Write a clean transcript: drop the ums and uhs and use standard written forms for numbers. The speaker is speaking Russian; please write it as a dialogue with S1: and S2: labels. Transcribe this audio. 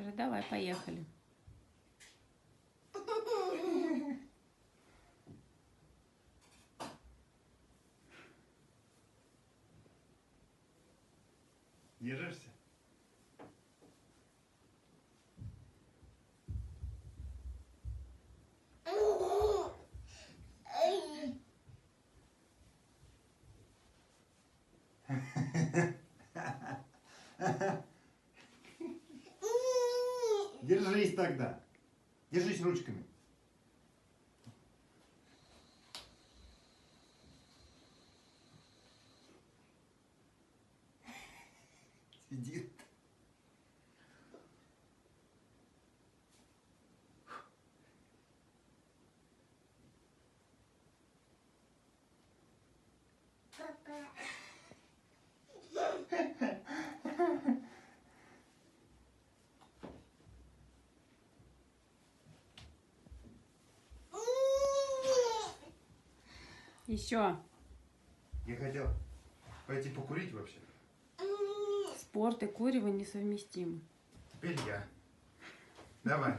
S1: Скажи, давай, поехали.
S2: Держишься? Держись тогда. Держись ручками. Сидит.
S1: Еще.
S2: Я хотел пойти покурить вообще.
S1: Спорт и курево несовместимы.
S2: Теперь я. Давай.